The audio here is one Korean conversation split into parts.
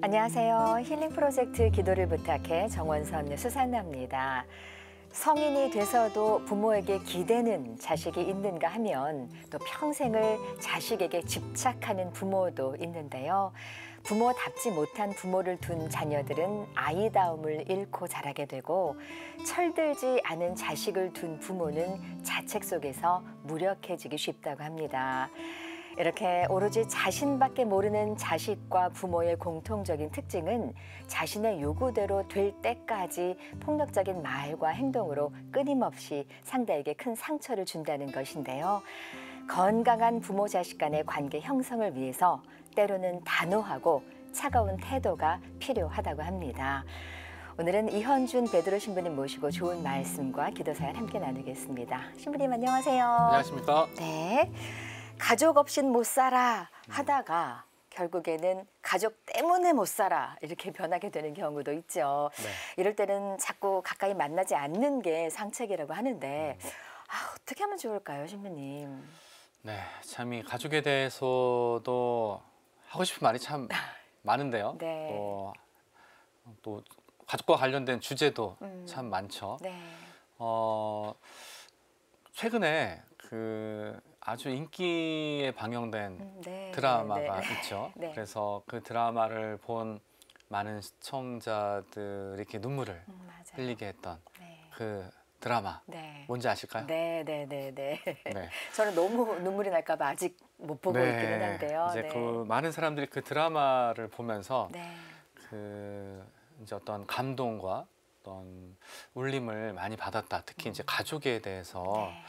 안녕하세요. 힐링 프로젝트 기도를 부탁해 정원선 수산나입니다. 성인이 돼서도 부모에게 기대는 자식이 있는가 하면 또 평생을 자식에게 집착하는 부모도 있는데요. 부모답지 못한 부모를 둔 자녀들은 아이다움을 잃고 자라게 되고, 철들지 않은 자식을 둔 부모는 자책 속에서 무력해지기 쉽다고 합니다. 이렇게 오로지 자신밖에 모르는 자식과 부모의 공통적인 특징은 자신의 요구대로 될 때까지 폭력적인 말과 행동으로 끊임없이 상대에게 큰 상처를 준다는 것인데요. 건강한 부모 자식 간의 관계 형성을 위해서 때로는 단호하고 차가운 태도가 필요하다고 합니다. 오늘은 이현준 베드로 신부님 모시고 좋은 말씀과 기도 사연 함께 나누겠습니다. 신부님 안녕하세요. 안녕하십니까? 네. 가족 없인 못 살아 하다가 결국에는 가족 때문에 못 살아 이렇게 변하게 되는 경우도 있죠. 네. 이럴 때는 자꾸 가까이 만나지 않는 게 상책이라고 하는데 어떻게 하면 좋을까요, 신부님? 네, 참 이 가족에 대해서도 하고 싶은 말이 참 많은데요. 네. 또 가족과 관련된 주제도 참 많죠. 네. 최근에 아주 인기에 방영된 네. 드라마가 네. 있죠. 네. 그래서 그 드라마를 본 많은 시청자들이 이렇게 눈물을 맞아요. 흘리게 했던 네. 그 드라마 네. 뭔지 아실까요? 네. 네. 저는 너무 눈물이 날까 봐 아직 못 보고 있기는 한데요. 이제 네. 그 많은 사람들이 그 드라마를 보면서 네. 이제 어떤 감동과 어떤 울림을 많이 받았다. 특히 이제 가족에 대해서 네.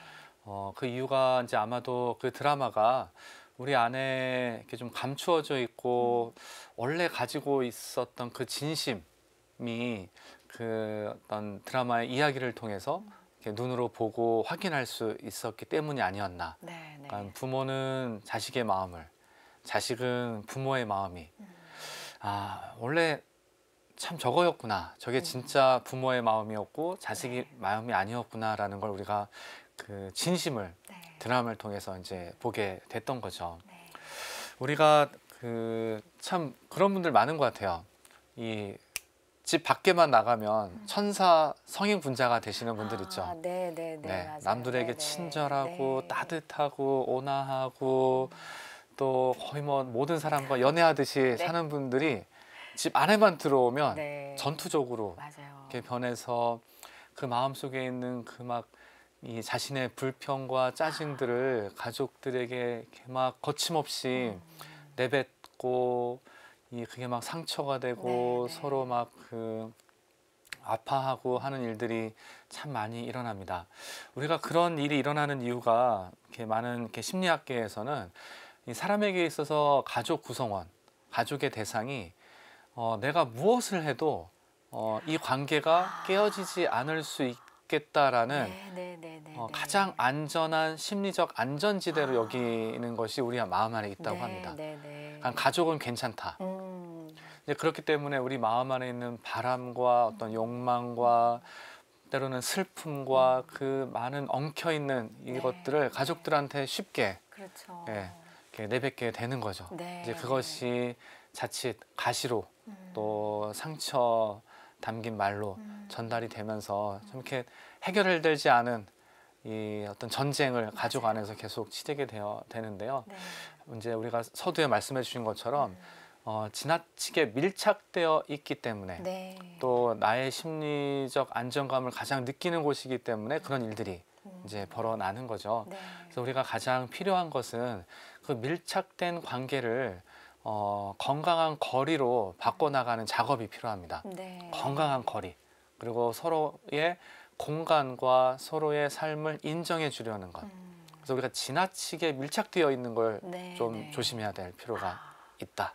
그 이유가 이제 아마도 그 드라마가 우리 안에 이렇게 좀 감추어져 있고 원래 가지고 있었던 그 진심이 그 어떤 드라마의 이야기를 통해서 이렇게 눈으로 보고 확인할 수 있었기 때문이 아니었나. 네. 그러니까 부모는 자식의 마음을, 자식은 부모의 마음이 원래 참 저거였구나. 저게 진짜 부모의 마음이었고 자식의 마음이 아니었구나라는 걸 우리가 그 진심을 드라마를 통해서 이제 보게 됐던 거죠. 네. 우리가 참 그런 분들 많은 것 같아요. 이 집 밖에만 나가면 천사 성인 분자가 되시는 분들 있죠. 네. 맞아요. 남들에게 네네. 친절하고 네. 따뜻하고 온화하고 또 거의 뭐 모든 사람과 연애하듯이 사는 분들이 집 안에만 들어오면 네. 전투적으로 맞아요. 이렇게 변해서 그 마음속에 있는 그 막 이 자신의 불평과 짜증들을 가족들에게 이렇게 막 거침없이 내뱉고 그게 막 상처가 되고 네. 서로 막 아파하고 하는 일들이 참 많이 일어납니다. 우리가 그런 일이 일어나는 이유가 이렇게 많은 이렇게 심리학계에서는 이 사람에게 있어서 가족 구성원, 가족의 대상이 내가 무엇을 해도 이 관계가 깨어지지 않을 수 있겠다라는 가장 안전한 심리적 안전지대로 여기는 것이 우리 마음 안에 있다고 합니다. 그러니까 가족은 괜찮다. 이제 그렇기 때문에 우리 마음 안에 있는 바람과 어떤 욕망과 때로는 슬픔과 그 많은 엉켜있는 이것들을 가족들한테 쉽게 그렇죠. 이렇게 내뱉게 되는 거죠. 네. 이제 그것이 자칫 가시로 또 상처 담긴 말로 전달이 되면서 좀 이렇게 해결되지 않은 이 어떤 전쟁을 가족 안에서 계속 치르게 되는데요. 이제 우리가 서두에 말씀해 주신 것처럼 지나치게 밀착되어 있기 때문에 또 나의 심리적 안정감을 가장 느끼는 곳이기 때문에 그런 일들이 이제 벌어나는 거죠. 그래서 우리가 가장 필요한 것은 그 밀착된 관계를 건강한 거리로 바꿔나가는 작업이 필요합니다. 건강한 거리, 그리고 서로의 공간과 서로의 삶을 인정해 주려는 것. 그래서 우리가 지나치게 밀착되어 있는 걸 좀 조심해야 될 필요가 있다.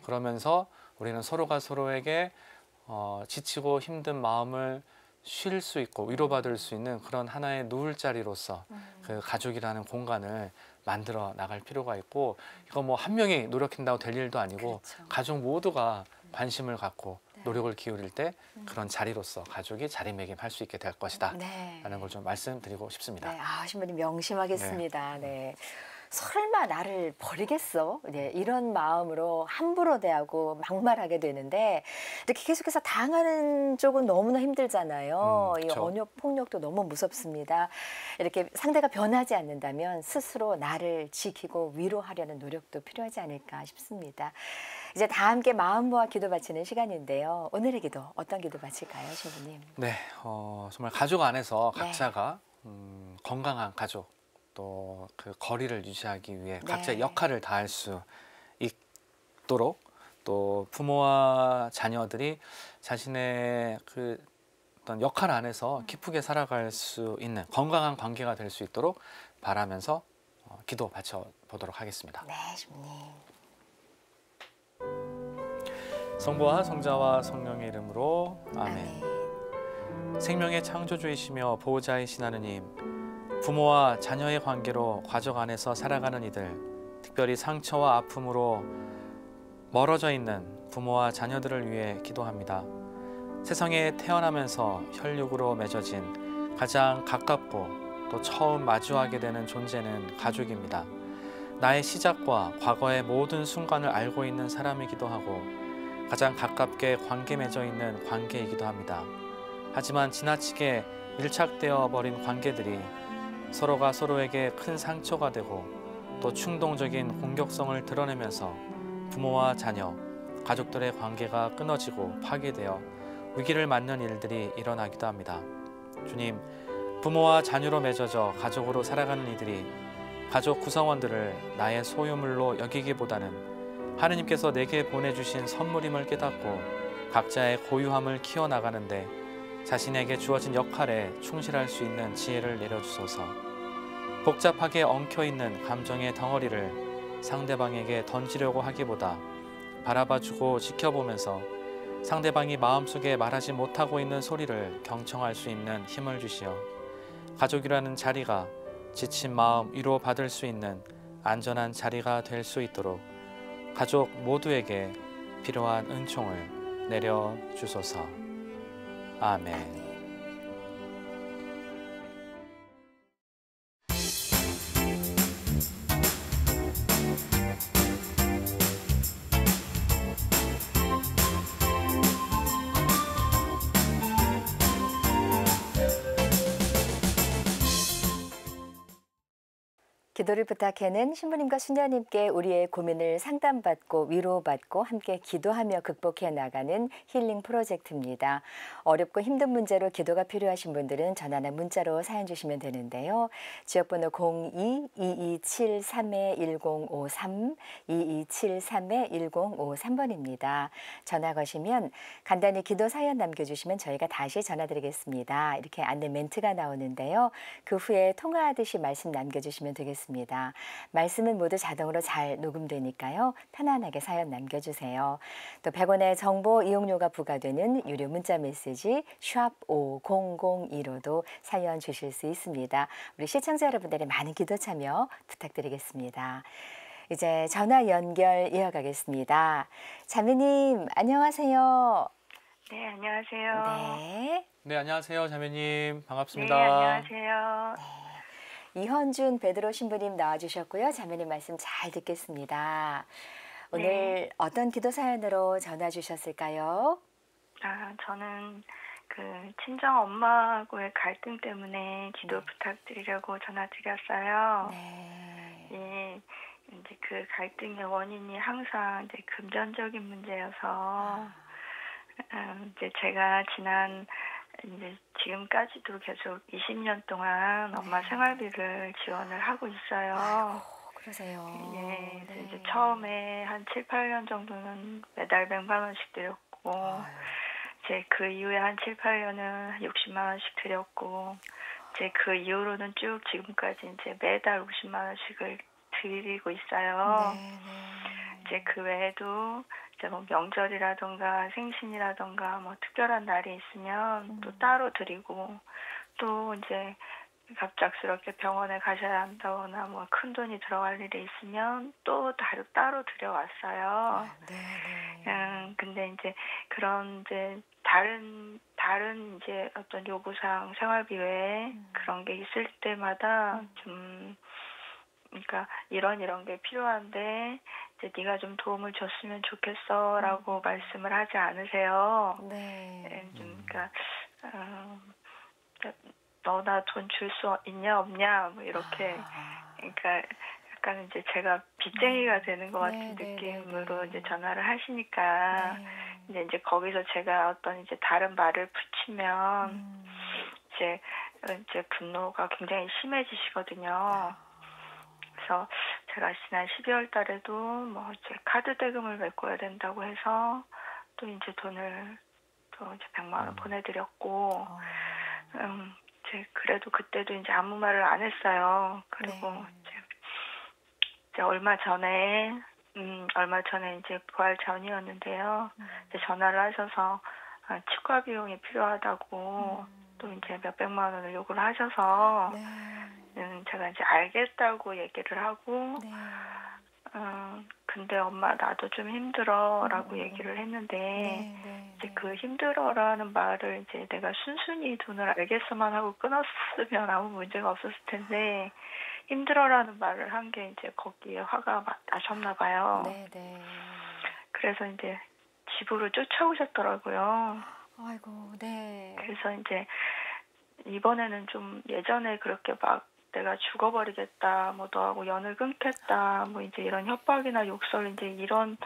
그러면서 우리는 서로가 서로에게 지치고 힘든 마음을 쉴 수 있고 위로받을 수 있는 그런 하나의 누울 자리로서 그 가족이라는 공간을 만들어 나갈 필요가 있고, 이거 뭐 한 명이 노력한다고 될 일도 아니고 가족 모두가 관심을 갖고 노력을 기울일 때 그런 자리로서 가족이 자리매김할 수 있게 될 것이다 라는 걸 좀 말씀드리고 싶습니다. 신부님 명심하겠습니다. 설마 나를 버리겠어? 네, 이런 마음으로 함부로 대하고 막말하게 되는데 이렇게 계속해서 당하는 쪽은 너무나 힘들잖아요. 이 그쵸. 언어 폭력도 너무 무섭습니다. 이렇게 상대가 변하지 않는다면 스스로 나를 지키고 위로하려는 노력도 필요하지 않을까 싶습니다. 이제 다 함께 마음 모아 기도 바치는 시간인데요. 오늘의 기도 어떤 기도 바칠까요, 신부님? 네, 정말 가족 안에서 네. 각자가 건강한 가족 또 그 거리를 유지하기 위해 각자의 네. 역할을 다할 수 있도록 또 부모와 자녀들이 자신의 그 어떤 역할 안에서 기쁘게 살아갈 수 있는 건강한 관계가 될 수 있도록 바라면서 기도 바쳐 보도록 하겠습니다. 네, 신부님. 성부와 성자와 성령의 이름으로 아멘. 아멘. 생명의 창조주이시며 보호자이신 하느님, 부모와 자녀의 관계로 가족 안에서 살아가는 이들, 특별히 상처와 아픔으로 멀어져 있는 부모와 자녀들을 위해 기도합니다. 세상에 태어나면서 혈육으로 맺어진 가장 가깝고 또 처음 마주하게 되는 존재는 가족입니다. 나의 시작과 과거의 모든 순간을 알고 있는 사람이기도 하고 가장 가깝게 관계 맺어 있는 관계이기도 합니다. 하지만 지나치게 밀착되어 버린 관계들이 서로가 서로에게 큰 상처가 되고 또 충동적인 공격성을 드러내면서 부모와 자녀, 가족들의 관계가 끊어지고 파괴되어 위기를 맞는 일들이 일어나기도 합니다. 주님, 부모와 자녀로 맺어져 가족으로 살아가는 이들이 가족 구성원들을 나의 소유물로 여기기보다는 하느님께서 내게 보내주신 선물임을 깨닫고 각자의 고유함을 키워나가는데 자신에게 주어진 역할에 충실할 수 있는 지혜를 내려주소서. 복잡하게 엉켜있는 감정의 덩어리를 상대방에게 던지려고 하기보다 바라봐주고 지켜보면서 상대방이 마음속에 말하지 못하고 있는 소리를 경청할 수 있는 힘을 주시어 가족이라는 자리가 지친 마음 위로받을 수 있는 안전한 자리가 될 수 있도록 가족 모두에게 필요한 은총을 내려주소서. 아멘. 기도를 부탁해는 신부님과 수녀님께 우리의 고민을 상담받고 위로받고 함께 기도하며 극복해 나가는 힐링 프로젝트입니다. 어렵고 힘든 문제로 기도가 필요하신 분들은 전화나 문자로 사연 주시면 되는데요. 지역번호 02-2273-1053, 2273-1053번입니다. 전화 거시면 간단히 기도 사연 남겨주시면 저희가 다시 전화드리겠습니다. 이렇게 안내 멘트가 나오는데요. 그 후에 통화하듯이 말씀 남겨주시면 되겠습니다. 말씀은 모두 자동으로 잘 녹음되니까요. 편안하게 사연 남겨주세요. 또 100원의 정보 이용료가 부과되는 유료 문자 메시지 샵 5002로도 사연 주실 수 있습니다. 우리 시청자 여러분들의 많은 기도 참여 부탁드리겠습니다. 이제 전화 연결 이어가겠습니다. 자매님 안녕하세요. 네, 안녕하세요. 네. 네, 안녕하세요, 자매님. 네, 반갑습니다. 안녕하세요. 이현준 베드로 신부님 나와주셨고요. 자매님 말씀 잘 듣겠습니다. 오늘 네. 어떤 기도 사연으로 전화 주셨을까요? 저는 그 친정 엄마하고의 갈등 때문에 기도 네. 부탁드리려고 전화드렸어요. 네. 예, 이제 그 갈등의 원인이 항상 이제 금전적인 문제여서 이제 제가 이제 지금까지도 계속 20년 동안 엄마 생활비를 지원을 하고 있어요. 아이고, 그러세요. 예, 그래서 네. 이제 처음에 한 7, 8년 정도는 매달 100만 원씩 드렸고, 아유, 이제 그 이후에 한 7, 8년은 60만 원씩 드렸고, 이제 그 이후로는 쭉 지금까지 이제 매달 50만 원씩을 드리고 있어요. 네, 네. 이제 그 외에도 이제 뭐 명절이라던가 생신이라던가 뭐 특별한 날이 있으면 또 따로 드리고, 또 이제 갑작스럽게 병원에 가셔야 한다거나 뭐 큰 돈이 들어갈 일이 있으면 또 따로 들여왔어요. 네, 네. 근데 이제 그런 이제 다른 이제 어떤 요구사항 생활비 외에 그런 게 있을 때마다 좀 그러니까 이런 게 필요한데 이제 네가 좀 도움을 줬으면 좋겠어라고 말씀을 하지 않으세요. 네. 좀 그러니까 너나 돈 줄 수 있냐 없냐 뭐 이렇게 그러니까 약간 이제 제가 빚쟁이가 되는 것 같은 느낌으로 이제 전화를 하시니까 이제 거기서 제가 어떤 이제 다른 말을 붙이면 이제 분노가 굉장히 심해지시거든요. 그래서 제가 지난 12월 달에도 뭐 이제 카드 대금을 메꿔야 된다고 해서 또 이제 돈을 또 이제 100만 원 보내드렸고, 이제 그래도 그때도 이제 아무 말을 안 했어요. 그리고 이제 얼마 전에 이제 부활 전이었는데요. 이제 전화를 하셔서 치과 비용이 필요하다고 또 이제 몇백만 원을 요구를 하셔서 제가 이제 알겠다고 얘기를 하고 근데 엄마 나도 좀 힘들어라고 얘기를 했는데 이제 그 힘들어라는 말을 이제 내가 순순히 돈을 알겠어만 하고 끊었으면 아무 문제가 없었을 텐데 힘들어라는 말을 한 게 이제 거기에 화가 나셨나 봐요. 그래서 이제 집으로 쫓아오셨더라고요. 아이고, 네. 그래서 이제 이번에는 좀 예전에 그렇게 막 내가 죽어버리겠다, 뭐 너하고 연을 끊겠다, 뭐 이제 이런 협박이나 욕설 이제 이런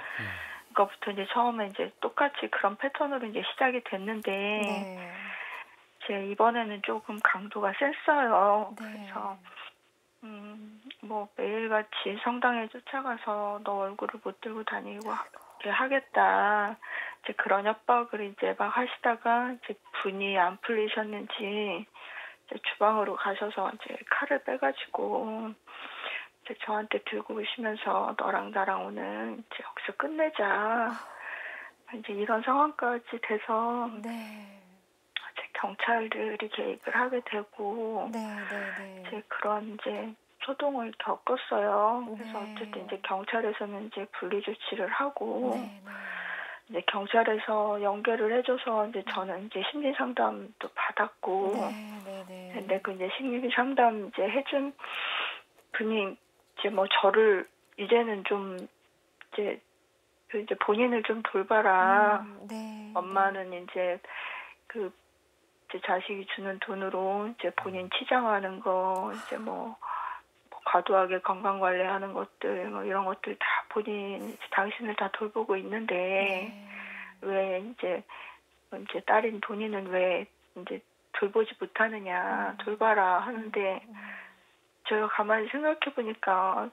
것부터 이제 처음에 이제 똑같이 그런 패턴으로 이제 시작이 됐는데 제 이번에는 조금 강도가 셌어요. 그래서 뭐 매일같이 성당에 쫓아가서 너 얼굴을 못 들고 다니고 하겠다. 이제 그런 협박을 이제 막 하시다가 이제 분이 안 풀리셨는지 이제 주방으로 가셔서 이제 칼을 빼가지고 이제 저한테 들고 오시면서 너랑 나랑 오늘 이제 여기서 끝내자. 이제 이런 상황까지 돼서 이제 경찰들이 개입을 하게 되고 이제 그런 이제 소동을 겪었어요. 그래서 어쨌든 이제 경찰에서는 이제 분리 조치를 하고 이제 경찰에서 연결을 해줘서 이제 저는 이제 심리 상담도 받았고 근데 그 이제 심리 상담 이제 해준 분이 이제 뭐 저를 이제는 좀 이제 본인을 좀 돌봐라. 엄마는 이제 이제 자식이 주는 돈으로 이제 본인 치장하는 거 이제 뭐 과도하게 건강 관리하는 것들 뭐 이런 것들 다 본인 당신을 다 돌보고 있는데 왜 이제 딸인 본인은 왜 이제 돌보지 못하느냐 돌봐라 하는데 제가 가만히 생각해 보니까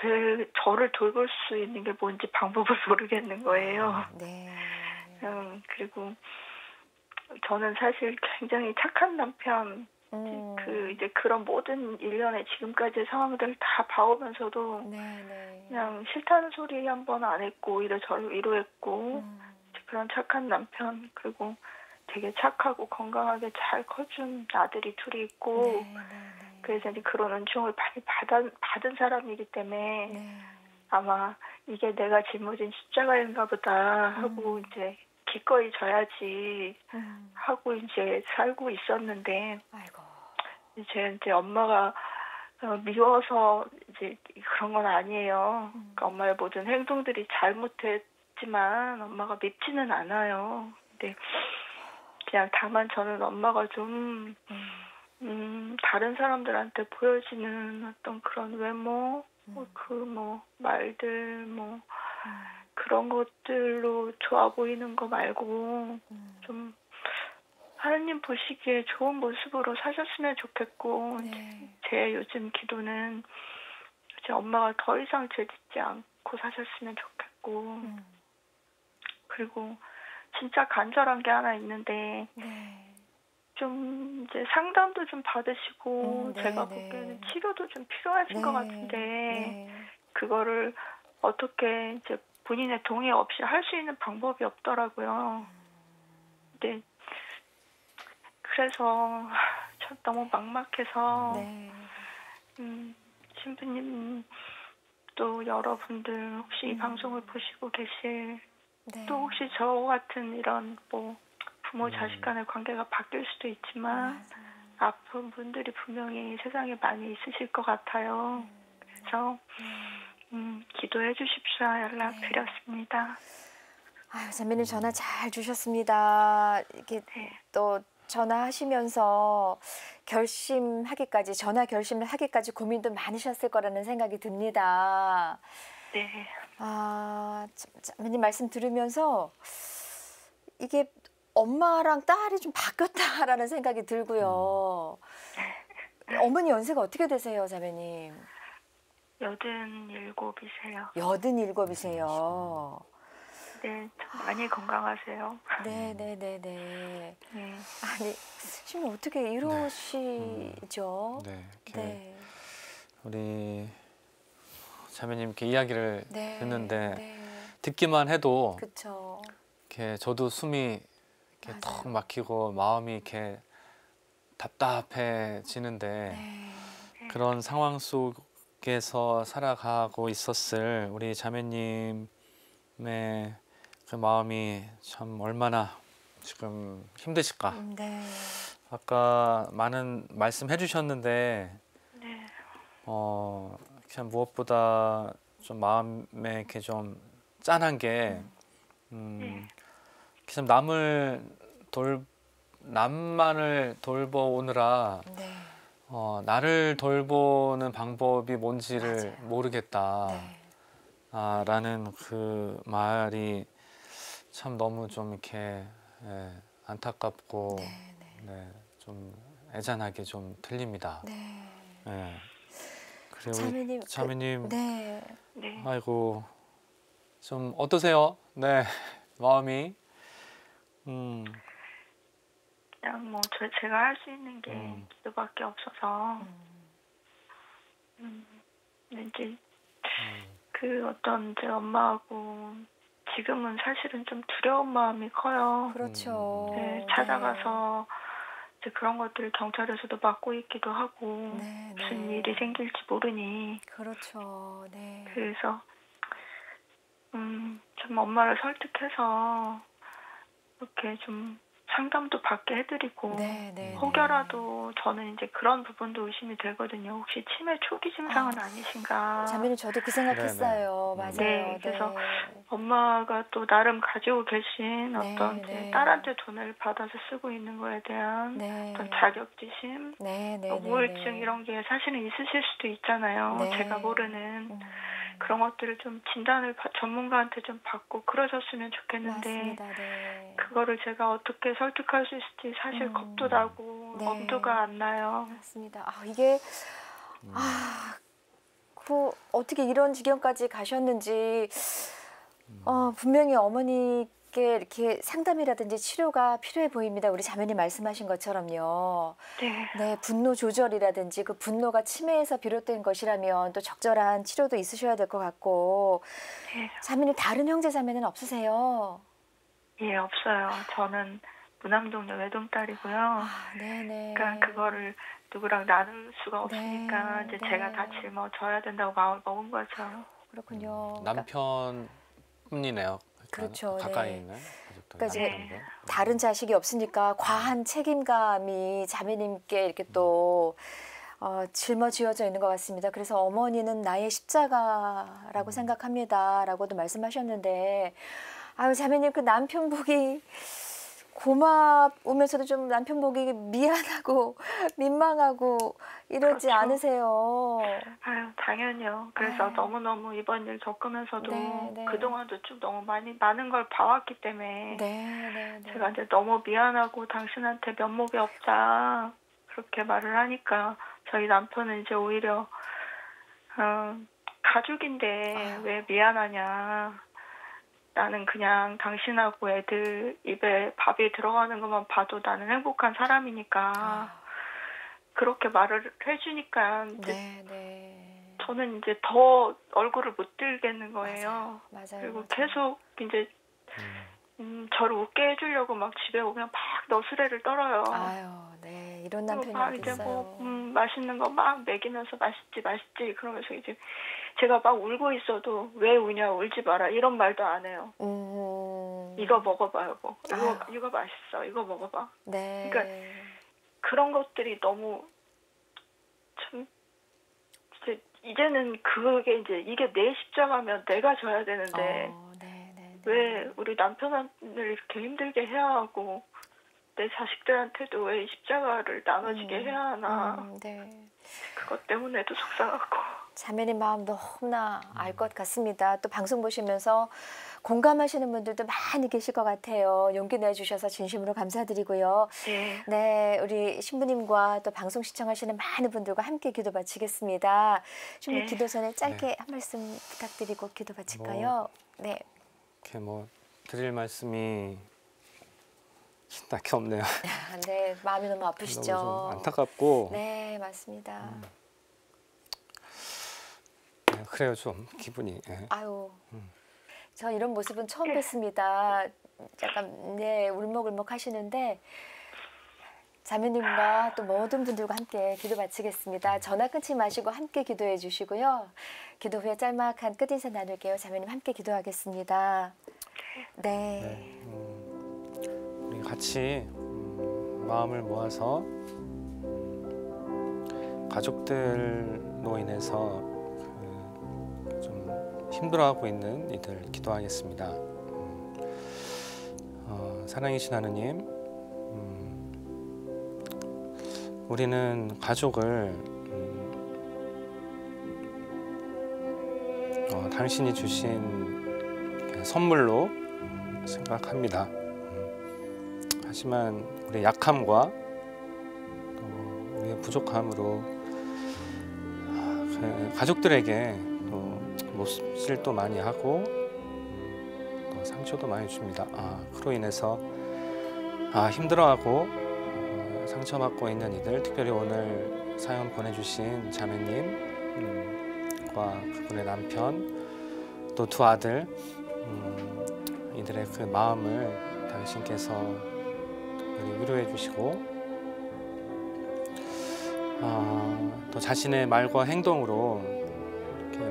저를 돌볼 수 있는 게 뭔지 방법을 모르겠는 거예요. 그리고 저는 사실 굉장히 착한 남편 이제 그런 모든 일련의 지금까지의 상황들을 다 봐오면서도 그냥 싫다는 소리 한 번 안 했고 오히려 저를 위로했고 그런 착한 남편 그리고 되게 착하고 건강하게 잘 커준 아들이 둘이 있고 그래서 이제 그런 은총을 많이 받은 사람이기 때문에 아마 이게 내가 짊어진 십자가인가 보다 하고 이제 기꺼이 져야지 하고 이제 살고 있었는데 이제 엄마가 미워서 이제 그런 건 아니에요. 그러니까 엄마의 모든 행동들이 잘못했지만 엄마가 밉지는 않아요. 근데 그냥 다만 저는 엄마가 좀 다른 사람들한테 보여지는 어떤 그런 외모, 말들, 그런 것들로 좋아 보이는 거 말고 좀 하느님 보시기에 좋은 모습으로 사셨으면 좋겠고 제 요즘 기도는 제 엄마가 더 이상 죄짓지 않고 사셨으면 좋겠고 그리고 진짜 간절한 게 하나 있는데 좀 이제 상담도 좀 받으시고 제가 보기에는 치료도 좀 필요하신 것 같은데 그거를 어떻게 이제 본인의 동의 없이 할 수 있는 방법이 없더라고요. 근데 그래서 저 너무 막막해서 신부님 또 여러분들 혹시 이 방송을 보시고 계실 또 혹시 저 같은 이런 뭐 부모 자식 간의 관계가 바뀔 수도 있지만 아픈 분들이 분명히 세상에 많이 있으실 것 같아요. 그래서 기도해 주십시오 연락드렸습니다. 아유, 자매님 전화 잘 주셨습니다. 이렇게 네. 또 전화하시면서 전화 결심을 하기까지 고민도 많으셨을 거라는 생각이 듭니다. 네. 자매님 말씀 들으면서 이게 엄마랑 딸이 좀 바뀌었다라는 생각이 들고요. 어머니 연세가 어떻게 되세요, 자매님? 87이세요. 87이세요. 네, 참 많이 건강하세요. 네네네네. 네. 아니, 지금 어떻게 이러시죠? 네, 이렇게 네. 우리 자매님 이렇게 이야기를 네. 듣는데 네. 듣기만 해도 그쵸. 이렇게 저도 숨이 이렇게 맞아요. 턱 막히고 마음이 이렇게 답답해지는데 네. 그런 상황 속에서 살아가고 있었을 우리 자매님의 그 마음이 참 얼마나 지금 힘드실까. 네. 아까 많은 말씀해 주셨는데 네. 그냥 무엇보다 좀 마음에 이렇게 좀 짠한 게 참 남만을 돌보느라 네. 나를 돌보는 방법이 뭔지를 맞아요. 모르겠다. 네. 라는 그 말이 참 너무 좀 이렇게 안타깝고 네. 네. 네, 좀 애잔하게 좀 들립니다. 네. 네. 그리고 자매님. 자매님, 네. 네. 아이고 좀 어떠세요? 네, 마음이. 그냥 뭐 제가 할 수 있는 게 기도밖에 없어서 왠지 그 어떤 제 엄마하고 지금은 사실은 좀 두려운 마음이 커요. 그렇죠. 네, 찾아가서 이제 그런 것들을 경찰에서도 맡고 있기도 하고 네. 무슨 네. 일이 생길지 모르니 그렇죠. 네. 그래서 좀 엄마를 설득해서 이렇게 좀 상담도 받게 해드리고 네. 네. 혹여라도 저는 이제 그런 부분도 의심이 되거든요. 혹시 치매 초기 증상은 아니신가? 자매님 저도 그 생각했어요. 네네. 맞아요. 네, 그래서 네. 엄마가 또 나름 가지고 계신 네, 어떤 네. 이제 딸한테 돈을 받아서 쓰고 있는 거에 대한 네. 어떤 자격지심, 네. 네. 또 네. 우울증 네. 이런 게 사실은 있으실 수도 있잖아요. 네. 제가 모르는 그런 것들을 좀 진단을 전문가한테 좀 받고 그러셨으면 좋겠는데 맞습니다. 네. 그거를 제가 어떻게 설득할 수 있을지 사실 겁도 나고 네. 엄두가 안 나요. 맞습니다. 이게 어떻게 이런 지경까지 가셨는지 분명히 어머니께 이렇게 상담이라든지 치료가 필요해 보입니다. 우리 자매님 말씀하신 것처럼요. 네. 네, 분노 조절이라든지 그 분노가 치매에서 비롯된 것이라면 또 적절한 치료도 있으셔야 될 것 같고. 네. 자매님 다른 형제 자매는 없으세요? 예, 없어요. 저는 무남동녀 외동딸이고요. 네네. 그러니까 그거를 누구랑 나눌 수가 없으니까 네, 이제 네. 제가 다 짊어져야 된다고 마음을 먹은 거죠. 그렇군요. 남편뿐이네요. 그러니까 그렇죠, 가까이 네. 있는 가족들. 그러니까 이제 남편분. 다른 자식이 없으니까 과한 책임감이 자매님께 이렇게 또 짊어지어져 있는 것 같습니다. 그래서 어머니는 나의 십자가라고 생각합니다라고도 말씀하셨는데, 아유 자매님 그 남편 보기 고마우면서도 좀 남편 보기 미안하고 민망하고 이러지 그렇죠. 않으세요? 아유, 당연히요. 그래서 아유. 너무너무 이번 일 겪으면서도 네, 네. 그동안도 좀 너무 많은 걸 봐왔기 때문에 네. 제가 이제 너무 미안하고 당신한테 면목이 없다 그렇게 말을 하니까 저희 남편은 이제 오히려 가족인데 왜 미안하냐. 나는 그냥 당신하고 애들 입에 밥이 들어가는 것만 봐도 나는 행복한 사람이니까 그렇게 말을 해주니까 이제 네. 저는 이제 더 얼굴을 못 들겠는 거예요. 맞아요. 그리고 계속 이제 저를 웃게 해주려고 막 집에 오면 막 너스레를 떨어요. 아유, 네. 이런 그리고 남편이 막 어디 이제 있어요. 맛있는 거 막 먹이면서 맛있지 그러면서 이제 제가 막 울고 있어도 왜 우냐 울지 마라 이런 말도 안 해요. 이거 먹어봐 여보. 이거 맛있어. 이거 먹어봐. 네. 그러니까 그런 것들이 너무 참 이제 이제는 그게 이제 이게 내 십자가면 내가 져야 되는데 네, 네, 네. 왜 우리 남편을 이렇게 힘들게 해야 하고 내 자식들한테도 왜 십자가를 나눠지게 해야 하나. 네. 그것 때문에도 속상하고. 자매님 마음 너무나 알 것 같습니다. 또 방송 보시면서 공감하시는 분들도 많이 계실 것 같아요. 용기 내주셔서 진심으로 감사드리고요. 네. 네, 우리 신부님과 또 방송 시청하시는 많은 분들과 함께 기도 바치겠습니다. 신부 네. 기도 전에 짧게 네. 한 말씀 부탁드리고 기도 바칠까요? 네. 이렇게 뭐 드릴 말씀이 딱히 없네요. 네, 마음이 너무 아프시죠? 너무 좀 안타깝고. 네, 맞습니다. 네, 그래요, 좀 기분이. 예. 아유, 저 이런 모습은 처음 뵙습니다. 약간 네 울먹울먹 하시는데 자매님과 또 모든 분들과 함께 기도 바치겠습니다. 전화 끊지 마시고 함께 기도해 주시고요. 기도 후에 짤막한 끝인사 나눌게요. 자매님 함께 기도하겠습니다. 네. 우리 같이 마음을 모아서 가족들로 인해서 좀 힘들어하고 있는 이들 기도하겠습니다. 사랑이신 하느님, 우리는 가족을 당신이 주신 선물로 생각합니다. 하지만 우리의 약함과 또 우리의 부족함으로 가족들에게 또 못질도 많이 하고 또 상처도 많이 줍니다. 그로 인해서 힘들어하고 상처받고 있는 이들, 특별히 오늘 사연 보내주신 자매님과 그분의 남편 또 두 아들, 이들의 그 마음을 당신께서 특별히 위로해 주시고 또 자신의 말과 행동으로 이렇게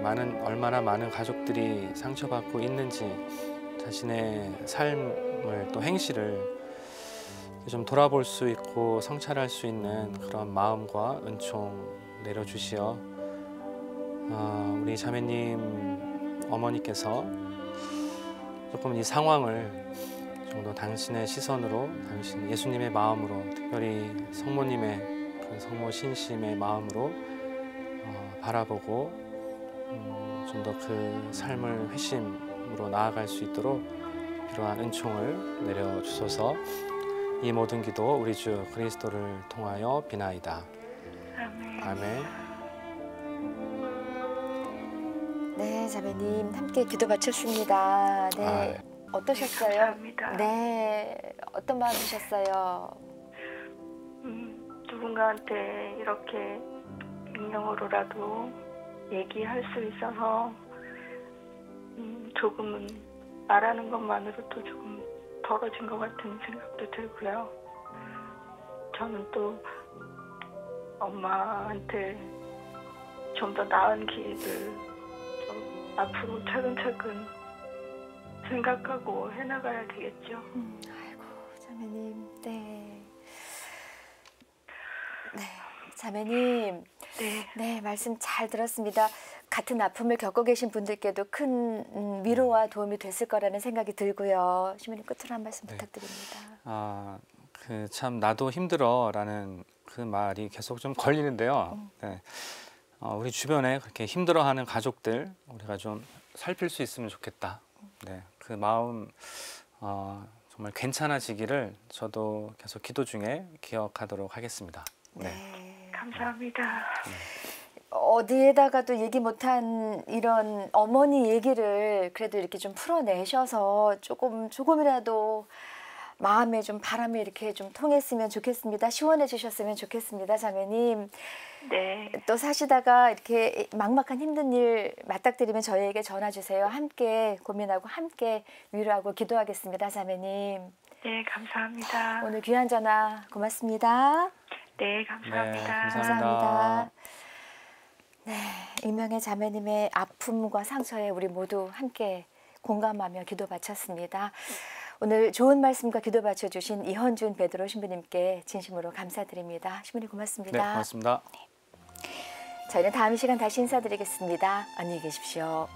얼마나 많은 가족들이 상처받고 있는지 자신의 삶을 또 행실을 좀 돌아볼 수 있고 성찰할 수 있는 그런 마음과 은총 내려주시어 우리 자매님 어머니께서 조금 이 상황을 좀 더 당신의 시선으로, 당신 예수님의 마음으로, 특별히 성모님의 그 성모 신심의 마음으로 바라보고 좀 더 그 삶을 회심으로 나아갈 수 있도록 필요한 은총을 내려주소서. 이 모든 기도 우리 주 그리스도를 통하여 비나이다. 아멘. 아멘. 네, 자매님 함께 기도 바쳤습니다. 네, 어떠셨어요? 감사합니다. 네, 어떤 마음이셨어요? 누군가한테 이렇게 익명으로라도 얘기할 수 있어서 조금은 말하는 것만으로도 조금 덜어진 것 같은 생각도 들고요. 저는 또 엄마한테 좀 더 나은 길을 좀 앞으로 차근차근 생각하고 해나가야 되겠죠. 아이고, 자매님, 네. 네, 자매님, 네, 말씀 잘 들었습니다. 같은 아픔을 겪고 계신 분들께도 큰 위로와 도움이 됐을 거라는 생각이 들고요. 시민님 끝으로 한 말씀 부탁드립니다. 그 참 나도 힘들어라는 그 말이 계속 좀 걸리는데요. 네. 우리 주변에 그렇게 힘들어하는 가족들 우리가 좀 살필 수 있으면 좋겠다. 네, 그 마음 정말 괜찮아지기를 저도 계속 기도 중에 기억하도록 하겠습니다. 네. 감사합니다. 어디에다가도 얘기 못한 이런 어머니 얘기를 그래도 이렇게 좀 풀어내셔서 조금이라도 마음에 좀 바람이 이렇게 좀 통했으면 좋겠습니다. 시원해지셨으면 좋겠습니다, 자매님. 네. 또 사시다가 이렇게 막막한 힘든 일 맞닥뜨리면 저희에게 전화 주세요. 함께 고민하고 함께 위로하고 기도하겠습니다, 자매님. 네, 감사합니다. 오늘 귀한 전화 고맙습니다. 네, 감사합니다. 네, 감사합니다. 감사합니다. 네, 익명의 자매님의 아픔과 상처에 우리 모두 함께 공감하며 기도 바쳤습니다. 오늘 좋은 말씀과 기도 바쳐주신 이헌준 베드로 신부님께 진심으로 감사드립니다. 신부님 고맙습니다. 네, 고맙습니다. 저희는 다음 시간 다시 인사드리겠습니다. 안녕히 계십시오.